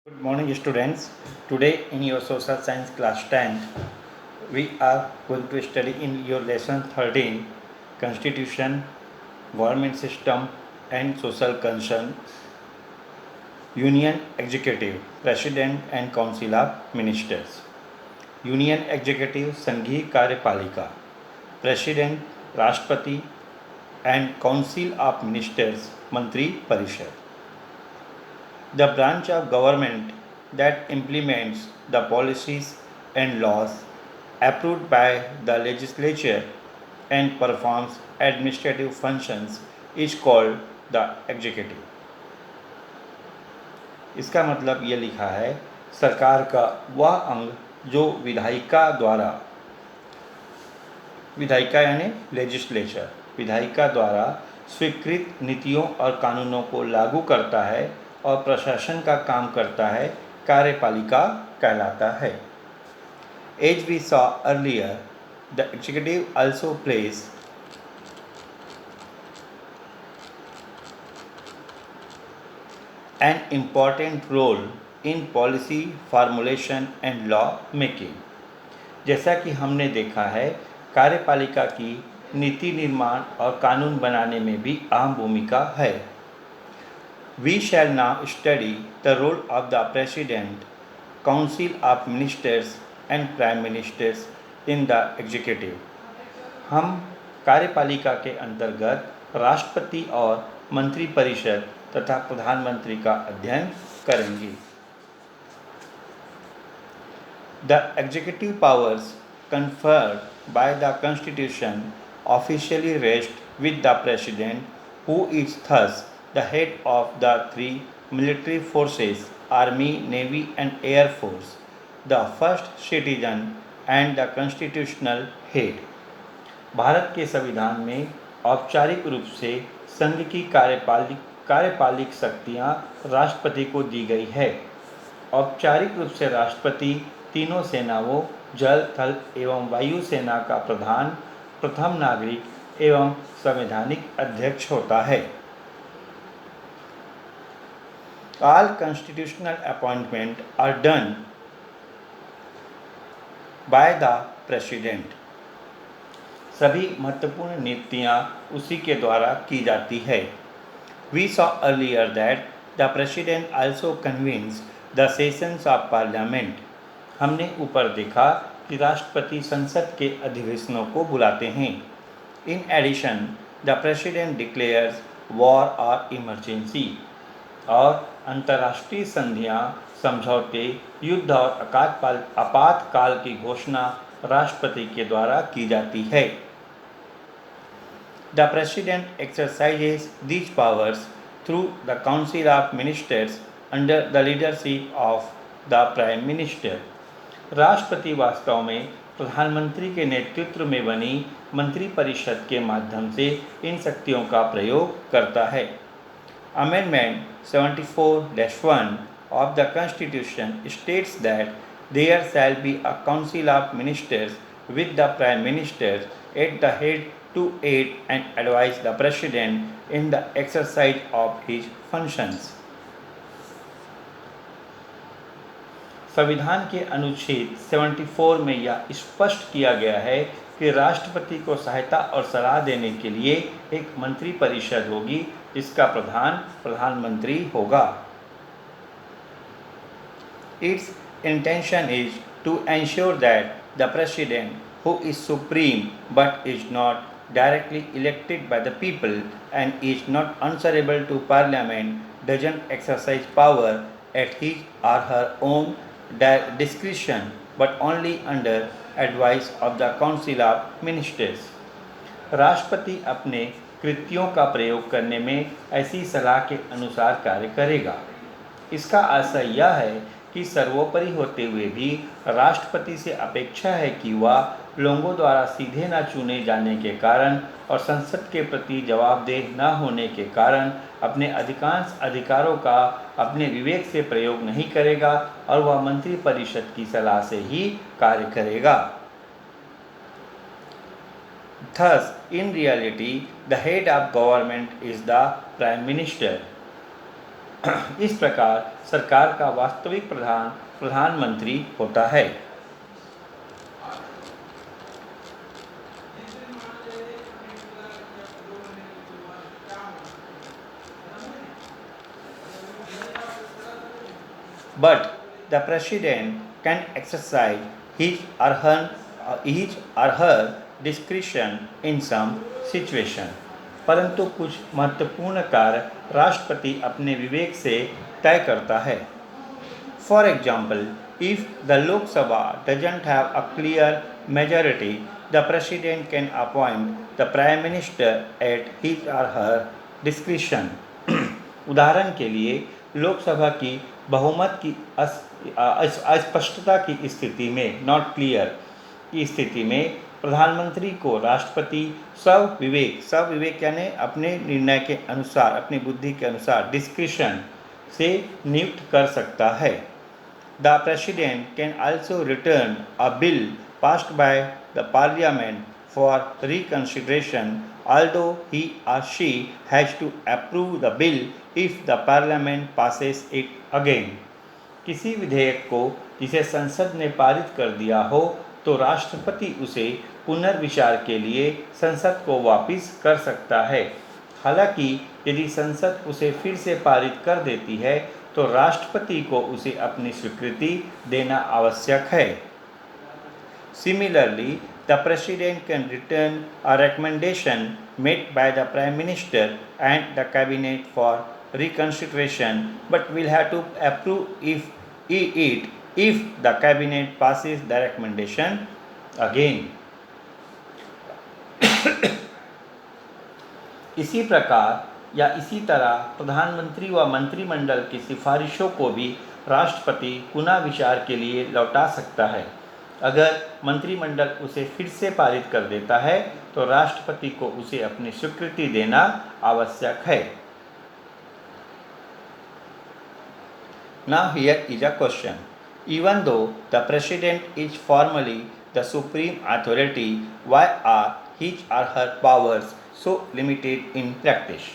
Good morning, students. Today, in your social science class 10, we are going to study in your lesson 13 Constitution, Government System, and Social Concern, Union Executive, President and Council of Ministers. Union executive संघीय कार्यपालिका, president राष्ट्रपति and council of ministers मंत्री परिषद. The branch of government that implements the policies and laws approved by the legislature and performs administrative functions is called the executive. इसका मतलब ये लिखा है, सरकार का वह अंग जो विधायिका यानी लेजिस्लेचर, विधायिका द्वारा स्वीकृत नीतियों और कानूनों को लागू करता है और प्रशासन का काम करता है, कार्यपालिका कहलाता है. As we saw earlier, the executive also plays an important role in policy formulation and law making. जैसा कि हमने देखा है, कार्यपालिका की नीति निर्माण और कानून बनाने में भी अहम भूमिका है. We shall now study the role of the President, Council of Ministers and Prime Ministers in the Executive. हम कार्यपालिका के अंतर्गत राष्ट्रपति और मंत्रिपरिषद तथा प्रधानमंत्री का अध्ययन करेंगे. The executive powers conferred by the Constitution officially rest with the President, who is thus the head of the three military forces, Army, Navy and Air Force, the first citizen and the constitutional head. Bharat के संविधान में औपचारिक रूप से संघ की कार्यपालिक शक्तियाँ राष्ट्रपति को दी गई है. औपचारिक रूप से राष्ट्रपति तीनों सेनाओं जल, थल एवं वायु सेना का प्रथम नागरिक एवं संवैधानिक अध्यक्ष होता है. All constitutional appointments are done by the President. सभी महत्वपूर्ण नीतियाँ उसी के द्वारा की जाती है. We saw earlier that the President also convenes the sessions of Parliament. हमने ऊपर देखा कि राष्ट्रपति संसद के अधिवेशनों को बुलाते हैं. In addition, the President declares war or emergency. और अंतर्राष्ट्रीय संधियां, समझौते, युद्ध और आपातकाल की घोषणा राष्ट्रपति के द्वारा की जाती है. The President exercises these powers through the Council of Ministers under the leadership of the Prime Minister. राष्ट्रपति वास्तव में प्रधानमंत्री के नेतृत्व में बनी मंत्रिपरिषद के माध्यम से इन शक्तियों का प्रयोग करता है. Amendment 74-1 of the Constitution states that there shall be a Council of Ministers with the Prime Minister at the head to aid and advise the President in the exercise of his functions. संविधान के अनुच्छेद 74 में यह स्पष्ट किया गया है कि राष्ट्रपति को सहायता और सलाह देने के लिए एक मंत्रिपरिषद होगी, जिसका प्रधानमंत्री होगा. Its intention is to ensure that the President, who is supreme but is not directly elected by the people and is not answerable to Parliament, doesn't exercise power at his or her own discretion but only under advice of the Council of Ministers. राष्ट्रपति अपने कृत्यों का प्रयोग करने में ऐसी सलाह के अनुसार कार्य करेगा. इसका आशय यह है कि सर्वोपरि होते हुए भी राष्ट्रपति से अपेक्षा है कि वह लोगों द्वारा सीधे न चुने जाने के कारण और संसद के प्रति जवाबदेह न होने के कारण अपने अधिकांश अधिकारों का अपने विवेक से प्रयोग नहीं करेगा और वह मंत्रिपरिषद की सलाह से ही कार्य करेगा. Thus, in reality, the head of government is the Prime Minister. इस प्रकार सरकार का वास्तविक प्रधान प्रधानमंत्री होता है। But the president can exercise his or her discretion in some situation. परंतु कुछ महत्वपूर्ण कार्य राष्ट्रपति अपने विवेक से तय करता है। For example, if the Lok Sabha doesn't have a clear majority, the president can appoint the prime minister at his or her discretion. उदाहरण के लिए लोकसभा की बहुमत की अस्पष्टता की स्थिति में, नॉट क्लियर की स्थिति में, प्रधानमंत्री को राष्ट्रपति स्वविवेक यानी अपने निर्णय के अनुसार, अपनी बुद्धि के अनुसार, डिस्क्रिशन से नियुक्त कर सकता है। The president can also return a bill passed by the parliament for reconsideration, although he or she has to approve the bill if the parliament passes it again. किसी विधेयक को जिसे संसद ने पारित कर दिया हो तो राष्ट्रपति उसे पुनर्विचार के लिए संसद को वापस कर सकता है। हालांकि यदि संसद उसे फिर से पारित कर देती है तो राष्ट्रपति को उसे अपनी स्वीकृति देना आवश्यक है। Similarly, the president can return a recommendation made by the prime minister and the cabinet for reconsideration, but will have to approve if the cabinet passes the recommendation again. इसी प्रकार या इसी तरह प्रधानमंत्री व मंत्रिमंडल की सिफारिशों को भी राष्ट्रपति पुनः विचार के लिए लौटा सकता है। अगर मंत्रिमंडल उसे फिर से पारित कर देता है तो राष्ट्रपति को उसे अपनी स्वीकृति देना आवश्यक है। Now here is a question. Even though the president is formally the supreme authority, why are his or her powers so limited in practice?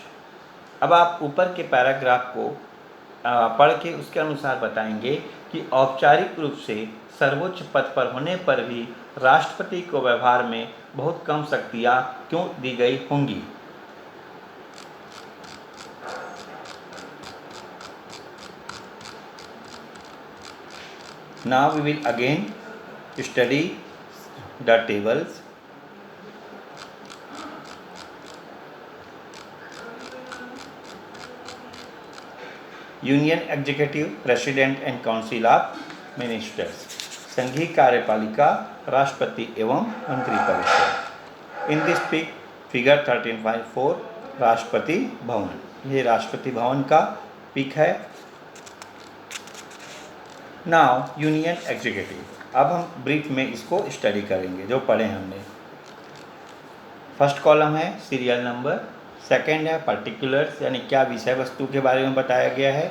अब आप ऊपर के पैराग्राफ को पढ़ के उसके अनुसार बताएंगे कि औपचारिक रूप से सर्वोच्च पद पर होने पर भी राष्ट्रपति को व्यवहार में बहुत कम शक्तियां क्यों दी गई होंगी। Now we will again study the tables. Union Executive, President and Council of Ministers. संघीय कार्यपालिका, राष्ट्रपति एवं मंत्रिपरिषद। In this figure 13.4 Rashtrapati Bhavan, ये राष्ट्रपति भवन का पिक है। नाउ यूनियन एग्जीक्यूटिव, अब हम ब्रीफ में इसको स्टडी करेंगे जो पढ़े हमने। फर्स्ट कॉलम है सीरियल नंबर, सेकंड है पर्टिकुलर्स यानी क्या विषय वस्तु के बारे में बताया गया है,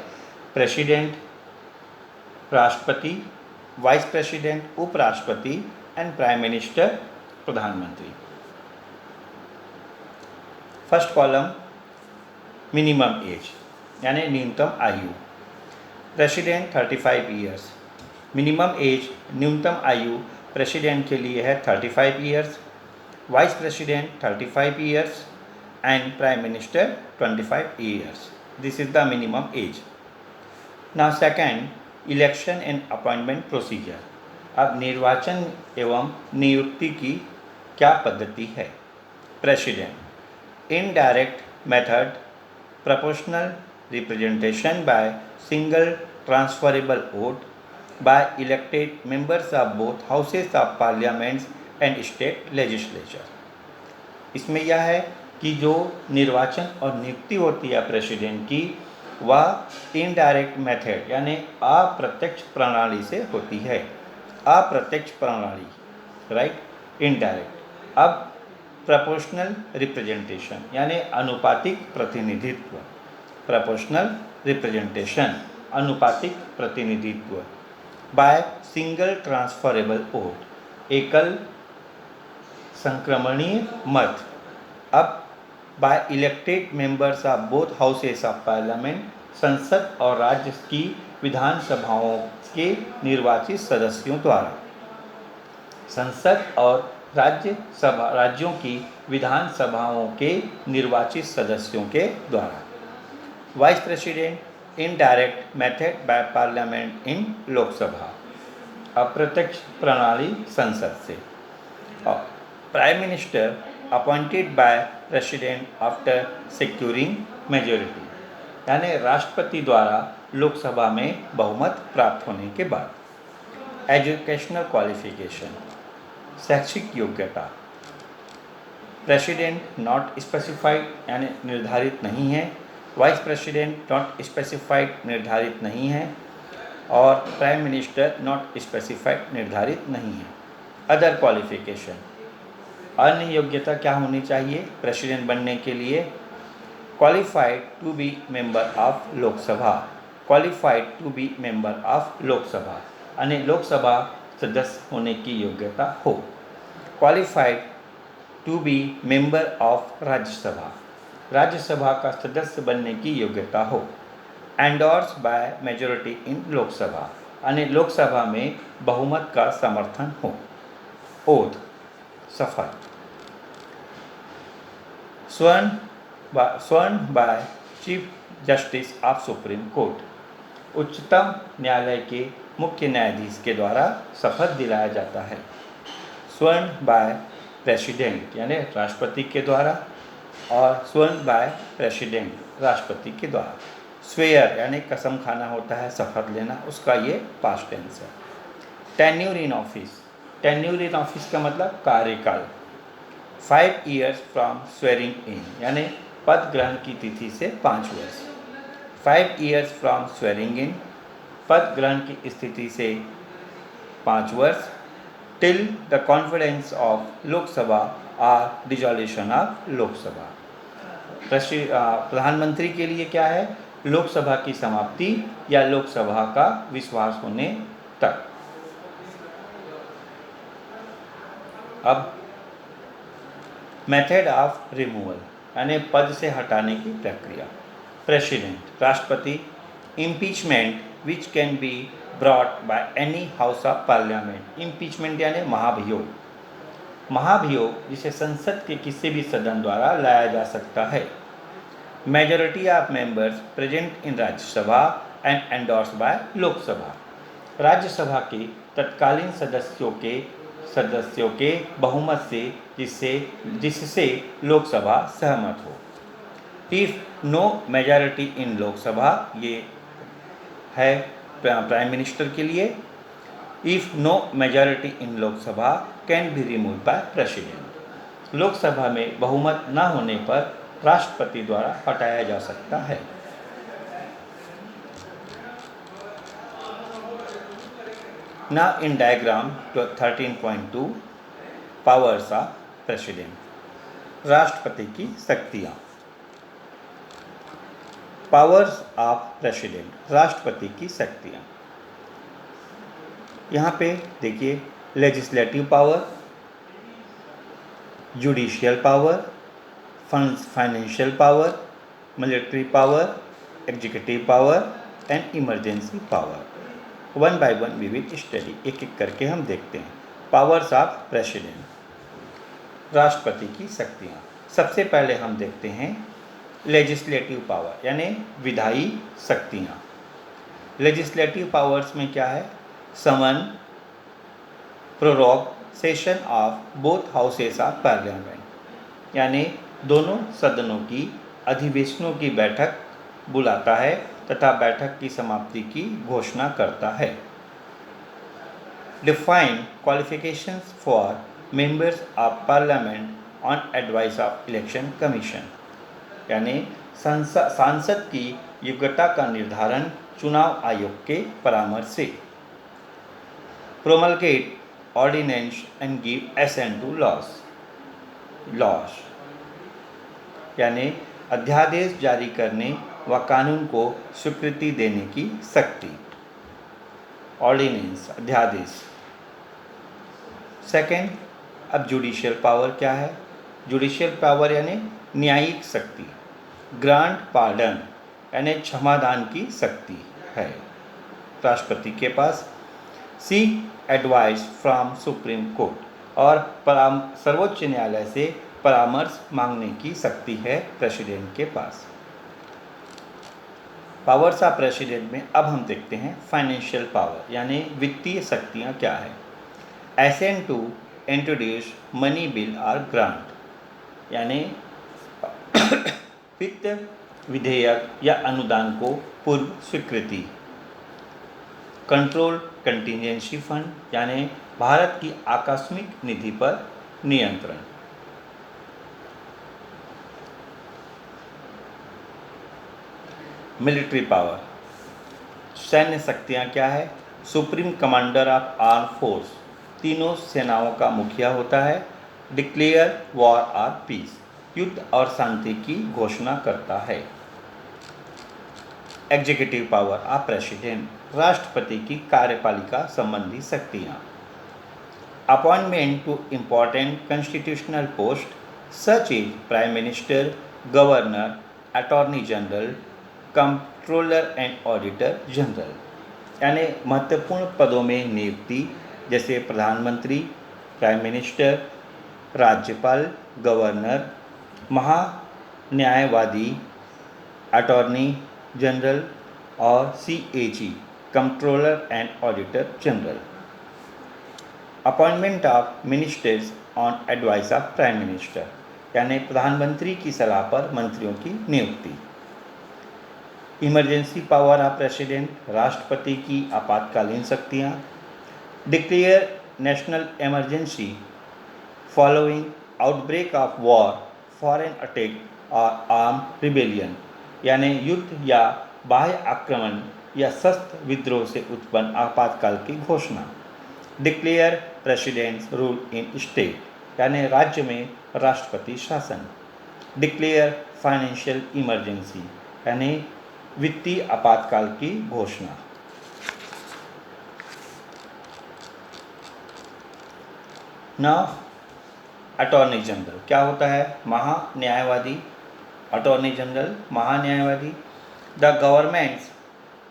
प्रेसिडेंट राष्ट्रपति, वाइस प्रेसिडेंट उपराष्ट्रपति एंड प्राइम मिनिस्टर प्रधानमंत्री। फर्स्ट कॉलम मिनिमम एज यानी न्यूनतम आयु, प्रेसिडेंट 35 ईयर्स, मिनिमम एज न्यूनतम आयु प्रेसिडेंट के लिए है 35 years, vice president 35 years and prime minister 25 years. This is the minimum age. Now second, election and appointment procedure. अब निर्वाचन एवं नियुक्ति की क्या पद्धति है। President, indirect method, proportional representation by single transferable vote by elected members of both houses of parliaments and state legislature. इसमें यह है कि जो निर्वाचन और नियुक्ति होती है प्रेसिडेंट की, वह इनडायरेक्ट मेथड यानी अप्रत्यक्ष प्रणाली से होती है। अप्रत्यक्ष प्रणाली, राइट, इनडायरेक्ट। अब प्रोपोर्शनल रिप्रेजेंटेशन यानी अनुपातिक प्रतिनिधित्व, प्रोपोर्शनल रिप्रेजेंटेशन अनुपातिक प्रतिनिधित्व बाय सिंगल ट्रांसफरेबल वोट, एकल संक्रमणीय मत। अब by elected members of both houses of parliament, संसद और राज्य की विधानसभाओं के निर्वाचित सदस्यों द्वारा। संसद और राज्यों की विधानसभाओं के निर्वाचित सदस्यों के द्वारा। Vice president indirect method by parliament in Lok Sabha, अप्रत्यक्ष प्रणाली संसद से। और prime minister appointed by president after securing majority, यानी राष्ट्रपति द्वारा लोकसभा में बहुमत प्राप्त होने के बाद। एजुकेशनल क्वालिफिकेशन, शैक्षिक योग्यता। प्रेसिडेंट नॉट स्पेसिफाइड यानी निर्धारित नहीं है, वाइस प्रेसिडेंट नॉट स्पेसिफाइड निर्धारित नहीं है, और प्राइम मिनिस्टर नॉट स्पेसिफाइड निर्धारित नहीं है। अदर क्वालिफिकेशन, अन्य योग्यता क्या होनी चाहिए प्रेसिडेंट बनने के लिए? Qualified to be member of Lok Sabha, qualified to be member of Lok Sabha यानी लोकसभा सदस्य होने की योग्यता हो। Qualified to be member of Rajya Sabha, Rajya Sabha का सदस्य बनने की योग्यता हो। Endorse by majority in Lok Sabha यानी लोकसभा में बहुमत का समर्थन हो। ओथ, शपथ। स्वर्ण by chief justice of supreme court, उच्चतम न्यायालय के मुख्य न्यायाधीश के द्वारा शपथ दिलाया जाता है। स्वर्ण बाय प्रेसिडेंट यानी राष्ट्रपति के द्वारा, और स्वर्ण बाय प्रेसिडेंट राष्ट्रपति के द्वारा। स्वेयर यानी कसम खाना होता है, शपथ लेना, उसका ये पास्ट टेंस है। Tenure in office, tenure in office का मतलब कार्यकाल। 5 years फ्रॉम स्वेरिंग इन यानी पद ग्रहण की तिथि से 5 वर्ष। 5 years फ्रॉम स्वेरिंग इन, पद ग्रहण की स्थिति से 5 वर्ष। Till the confidence of Lok Sabha और डिसॉल्यूशन ऑफ लोकसभा। प्रधानमंत्री के लिए क्या है? लोकसभा की समाप्ति या लोकसभा का विश्वास होने तक। अब मेथड ऑफ रिमूवल यानी पद से हटाने की प्रक्रिया। प्रेसिडेंट राष्ट्रपति। Impeachment which can be brought by any house of parliament, impeachment यानी महाभियोग। महाभियोग जिसे संसद के किसी भी सदन द्वारा लाया जा सकता है। Majority of members present in Rajya Sabha and endorse by Lok Sabha, Rajya Sabha के तत्कालीन सदस्यों के बहुमत से जिससे लोकसभा सहमत हो। If no majority in Lok Sabha, ये है प्राइम मिनिस्टर के लिए। If no majority in Lok Sabha can be remove by president, Lok Sabha में बहुमत न होने पर राष्ट्रपति द्वारा हटाया जा सकता है। Now in diagram 13.2 powers of president, राष्ट्रपति की शक्तियाँ। पावर्स ऑफ प्रेसिडेंट, राष्ट्रपति की शक्तियाँ। यहाँ पे देखिए, legislative power, judicial power, financial power, military power, executive power and emergency power. One by one we will study, एक एक करके हम देखते हैं। पावर्स ऑफ प्रेसिडेंट, राष्ट्रपति की शक्तियाँ। सबसे पहले हम देखते हैं लेजिस्लेटिव पावर यानी विधायी शक्तियाँ। लेजिस्लेटिव पावर्स में क्या है? Summon, prorogue session of both houses of parliament, यानी दोनों सदनों की अधिवेशनों की बैठक बुलाता है तथा बैठक की समाप्ति की घोषणा करता है। Define qualifications for members of parliament on advice of election commission, यानी सांसद की योग्यता का निर्धारण चुनाव आयोग के परामर्श से। Promulgate ordinance and give assent to laws, यानी अध्यादेश जारी करने व कानून को स्वीकृति देने की शक्ति। ऑर्डिनेंस, अध्यादेश। सेकेंड, अब जुडिशियल पावर क्या है? जुडिशियल पावर यानी न्यायिक शक्ति। ग्रांट पार्डन, यानी क्षमादान की शक्ति है राष्ट्रपति के पास। Seek advice from supreme court, और सर्वोच्च न्यायालय से परामर्श मांगने की शक्ति है प्रेसिडेंट के पास। पावर्स ऑफ प्रेसिडेंट में अब हम देखते हैं फाइनेंशियल पावर यानी वित्तीय शक्तियाँ क्या है। Assent to introduce money bill और ग्रांट यानी वित्त विधेयक या अनुदान को पूर्व स्वीकृति। कंट्रोल कंटिजेंसी फंड यानी भारत की आकस्मिक निधि पर नियंत्रण। मिलिट्री पावर सैन्य शक्तियाँ क्या है। Supreme commander of arm force तीनों सेनाओं का मुखिया होता है। डिक्लेयर वॉर और पीस युद्ध और शांति की घोषणा करता है। एग्जीक्यूटिव पावर ऑफ प्रेसिडेंट राष्ट्रपति की कार्यपालिका संबंधी शक्तियाँ। Appointment to important constitutional post such as prime minister, governor, attorney general, controller and auditor general यानी महत्वपूर्ण पदों में नियुक्ति जैसे प्रधानमंत्री, प्राइम मिनिस्टर, राज्यपाल, गवर्नर, महान्यायवादी, अटॉर्नी जनरल और CAG controller and auditor general. Appointment of ministers on advice of prime minister यानी प्रधानमंत्री की सलाह पर मंत्रियों की नियुक्ति। इमरजेंसी पावर ऑफ प्रेसिडेंट राष्ट्रपति की आपातकालीन शक्तियाँ। Declare national emergency following outbreak of war, foreign attack और आर्म रिबेलियन यानी युद्ध या बाह्य आक्रमण या शस्त्र विद्रोह से उत्पन्न आपातकाल की घोषणा। Declare presidents rule in state यानी राज्य में राष्ट्रपति शासन। डिक्लेयर फाइनेंशियल इमरजेंसी यानी वित्तीय आपातकाल की घोषणा। नाउ अटॉर्नी जनरल क्या होता है। महान्यायवादी, अटॉर्नी जनरल महान्यायवादी। The government's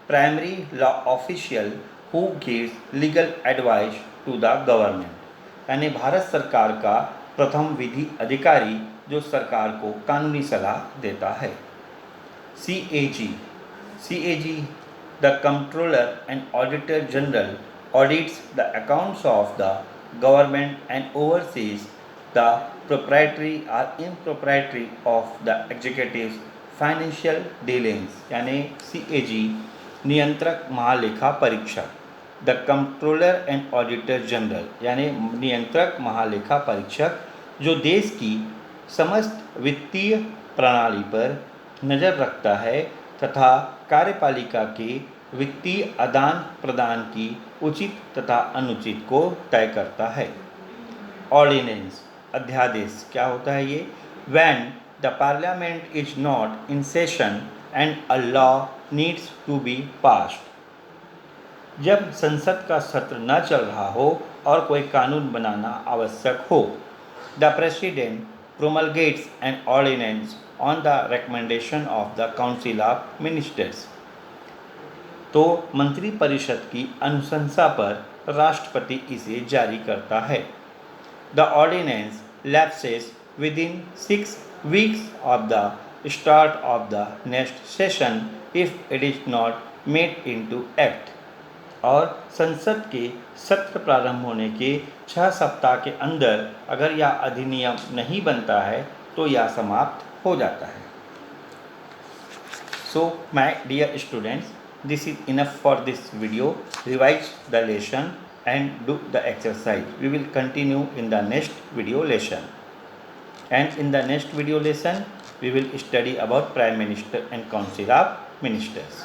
primary law official who gives legal advice to the government यानी भारत सरकार का प्रथम विधि अधिकारी जो सरकार को कानूनी सलाह देता है। CAG the controller and auditor general audits the accounts of the government and overseas the proprietary or impropriety of the executive's financial dealings यानी CAG नियंत्रक महालेखा परीक्षक। The controller and auditor general यानी नियंत्रक महालेखा परीक्षक जो देश की समस्त वित्तीय प्रणाली पर नज़र रखता है तथा कार्यपालिका के वित्तीय आदान प्रदान की उचित तथा अनुचित को तय करता है। ऑर्डिनेंस अध्यादेश क्या होता है ये। When the parliament is not in session and a law needs to be passed जब संसद का सत्र न चल रहा हो और कोई कानून बनाना आवश्यक हो। The president promulgates an ordinance on the recommendation of the council of ministers तो मंत्रिपरिषद की अनुशंसा पर राष्ट्रपति इसे जारी करता है। The ordinance lapses within 6 weeks of the start of the next session if it is not made into act और संसद के सत्र प्रारंभ होने के 6 सप्ताह के अंदर अगर यह अधिनियम नहीं बनता है तो यह समाप्त हो जाता है। So my dear students, this is enough for this video. Revise the lesson and do the exercise. We will continue in the next video lesson. And in the next video lesson, we will study about Prime Minister and Council of Ministers.